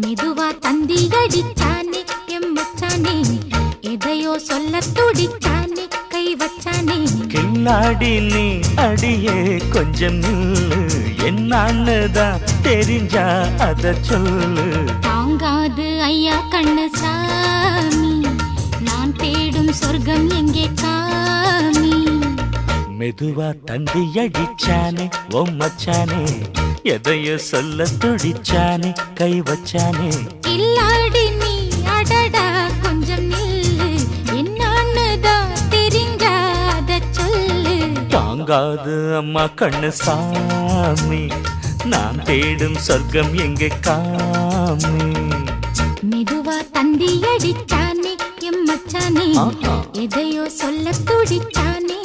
மெதுவா தந்தி அடிச்சானே எம் மச்சானே எதையோ சொல்ல துடிச்சானே கை வச்சானே கில்லாடி நீ அடியே கொஞ்சம் நில்லு என்னான்னுதான் தெரிஞ்சா அத சொல்லு தாங்காது ஐயா கண்ணு சாமி நான் தேடும் சொர்க்கம் எங்கே காமி மெதுவா தந்தி அடிச்சானே ஓ மச்சானே எதையோ சொல்ல துடிச்சானே கை வச்சானே இல்லாடி நீ அடடா கொஞ்சம் நில்லு என்னான்னுதான் தெரிஞ்சாத சொல்லு தாங்காது அம்மா கண்ணு சாமி நான் தேடும் சொர்க்கம் எங்கே காமி மெதுவா தந்தி அடிச்சானே எம் மச்சானே எதையோ சொல்ல துடிச்சானே